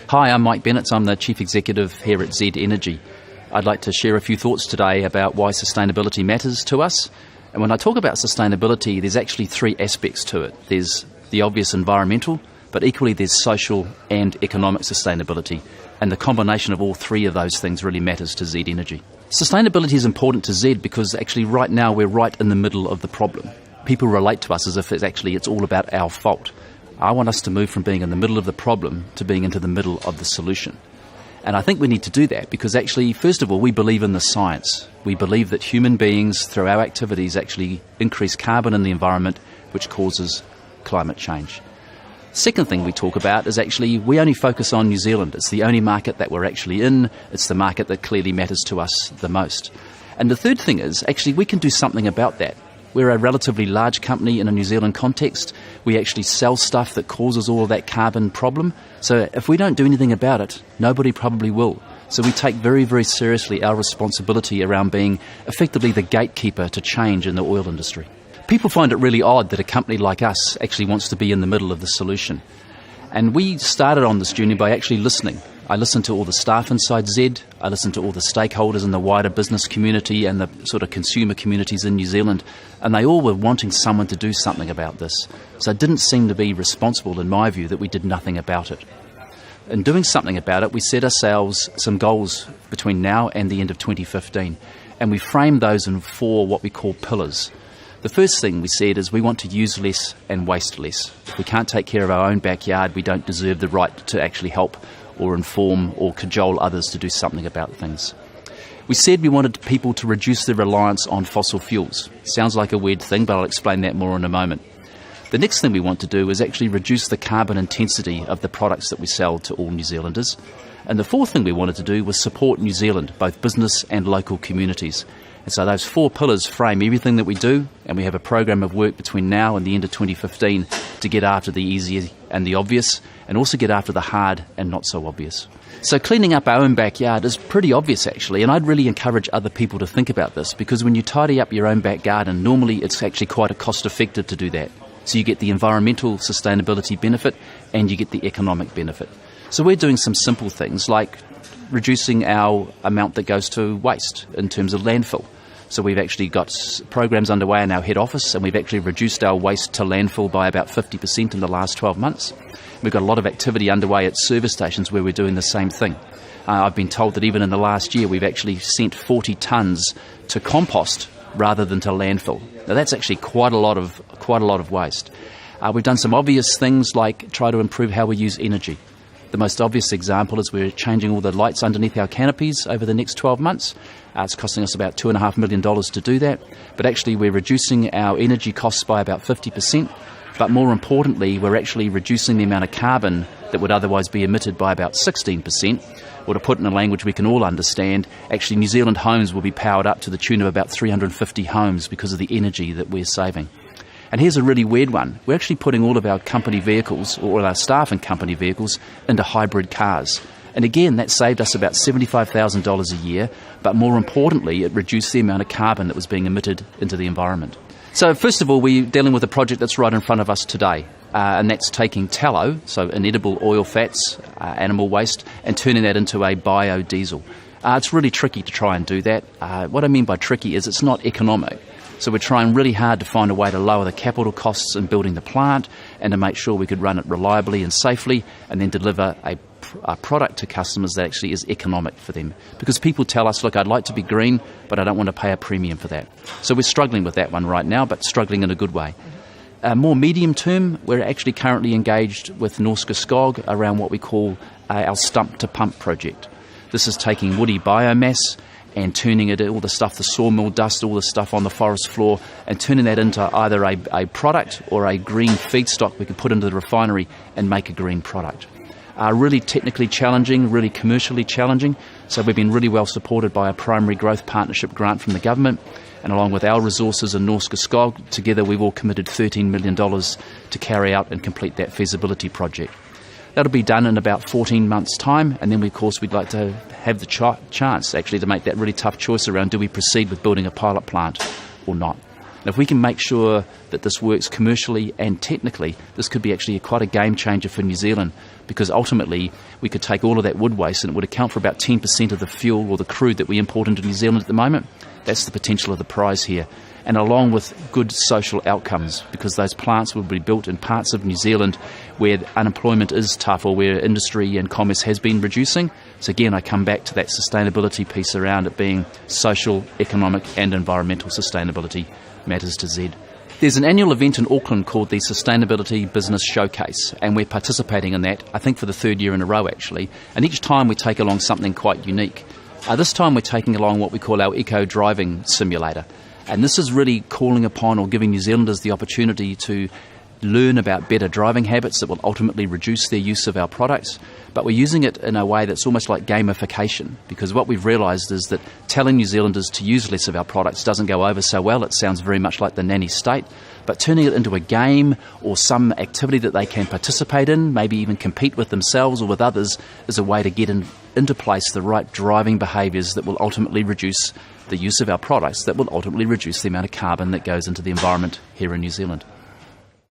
Hi, I'm Mike Bennett. I'm the Chief Executive here at Z Energy. I'd like to share a few thoughts today about why sustainability matters to us. And when I talk about sustainability, there's actually three aspects to it. There's the obvious environmental, but equally there's social and economic sustainability. And the combination of all three of those things really matters to Z Energy. Sustainability is important to Z because actually right now we're right in the middle of the problem. People relate to us as if it's all about our fault. I want us to move from being in the middle of the problem to being into the middle of the solution. And I think we need to do that because actually, first of all, we believe in the science. We believe that human beings, through our activities, actually increase carbon in the environment, which causes climate change. Second thing we talk about is actually we only focus on New Zealand. It's the only market that we're actually in. It's the market that clearly matters to us the most. And the third thing is actually we can do something about that. We're a relatively large company in a New Zealand context. We actually sell stuff that causes all of that carbon problem. So if we don't do anything about it, nobody probably will. So we take very, very seriously our responsibility around being effectively the gatekeeper to change in the oil industry. People find it really odd that a company like us actually wants to be in the middle of the solution. And we started on this journey by actually listening. I listened to all the staff inside Z, I listened to all the stakeholders in the wider business community and the sort of consumer communities in New Zealand, and they all were wanting someone to do something about this. So it didn't seem to be responsible, in my view, that we did nothing about it. In doing something about it, we set ourselves some goals between now and the end of 2015, and we framed those in four what we call pillars. The first thing we said is we want to use less and waste less. If we can't take care of our own backyard, we don't deserve the right to actually help or inform or cajole others to do something about things. We said we wanted people to reduce their reliance on fossil fuels. Sounds like a weird thing, but I'll explain that more in a moment. The next thing we want to do is actually reduce the carbon intensity of the products that we sell to all New Zealanders. And the fourth thing we wanted to do was support New Zealand, both business and local communities. And so those four pillars frame everything that we do, and we have a program of work between now and the end of 2015 to get after the easy and the obvious, and also get after the hard and not so obvious. So cleaning up our own backyard is pretty obvious actually, and I'd really encourage other people to think about this, because when you tidy up your own back garden, normally it's actually quite cost effective to do that. So you get the environmental sustainability benefit and you get the economic benefit. So we're doing some simple things like reducing our amount that goes to waste in terms of landfill. So we've actually got programs underway in our head office, and we've actually reduced our waste to landfill by about 50% in the last 12 months. We've got a lot of activity underway at service stations where we're doing the same thing. I've been told that even in the last year we've actually sent 40 tonnes to compost rather than to landfill. Now that's actually quite a lot of waste. We've done some obvious things like try to improve how we use energy. The most obvious example is we're changing all the lights underneath our canopies over the next 12 months. It's costing us about $2.5 million to do that, but actually we're reducing our energy costs by about 50%, but more importantly we're actually reducing the amount of carbon that would otherwise be emitted by about 16%, or to put it in a language we can all understand, actually New Zealand homes will be powered up to the tune of about 350 homes because of the energy that we're saving. And here's a really weird one. We're actually putting all of our company vehicles, or all our staff in company vehicles, into hybrid cars. And again, that saved us about $75,000 a year, but more importantly, it reduced the amount of carbon that was being emitted into the environment. So first of all, we're dealing with a project that's right in front of us today, and that's taking tallow, so inedible oil fats, animal waste, and turning that into a biodiesel. It's really tricky to try and do that. What I mean by tricky is it's not economic. So we're trying really hard to find a way to lower the capital costs in building the plant and to make sure we could run it reliably and safely and then deliver a product to customers that actually is economic for them. Because people tell us, look, I'd like to be green, but I don't want to pay a premium for that. So we're struggling with that one right now, but struggling in a good way. More medium term, we're actually currently engaged with Norske Skog around what we call our stump to pump project. This is taking woody biomass and turning it, all the stuff, the sawmill dust, all the stuff on the forest floor, and turning that into either a product or a green feedstock we could put into the refinery and make a green product. Really technically challenging, really commercially challenging, so we've been really well supported by a primary growth partnership grant from the government, and along with our resources and Norske Skog, together we've all committed $13 million to carry out and complete that feasibility project. That'll be done in about 14 months' time, and then, of course, we'd like to have the chance actually to make that really tough choice around do we proceed with building a pilot plant or not. And if we can make sure that this works commercially and technically, this could be actually quite a game changer for New Zealand, because ultimately we could take all of that wood waste and it would account for about 10% of the fuel or the crude that we import into New Zealand at the moment. That's the potential of the prize here. And along with good social outcomes, because those plants will be built in parts of New Zealand where unemployment is tough or where industry and commerce has been reducing. So again, I come back to that sustainability piece around it being social, economic and environmental sustainability matters to Z. There's an annual event in Auckland called the Sustainability Business Showcase, and we're participating in that, I think for the third year in a row actually, and each time we take along something quite unique. This time we're taking along what we call our Eco Driving Simulator. And this is really calling upon or giving New Zealanders the opportunity to learn about better driving habits that will ultimately reduce their use of our products. But we're using it in a way that's almost like gamification, because what we've realised is that telling New Zealanders to use less of our products doesn't go over so well. It sounds very much like the nanny state. But turning it into a game or some activity that they can participate in, maybe even compete with themselves or with others, is a way to get into place the right driving behaviours that will ultimately reduce the use of our products, that will ultimately reduce the amount of carbon that goes into the environment here in New Zealand.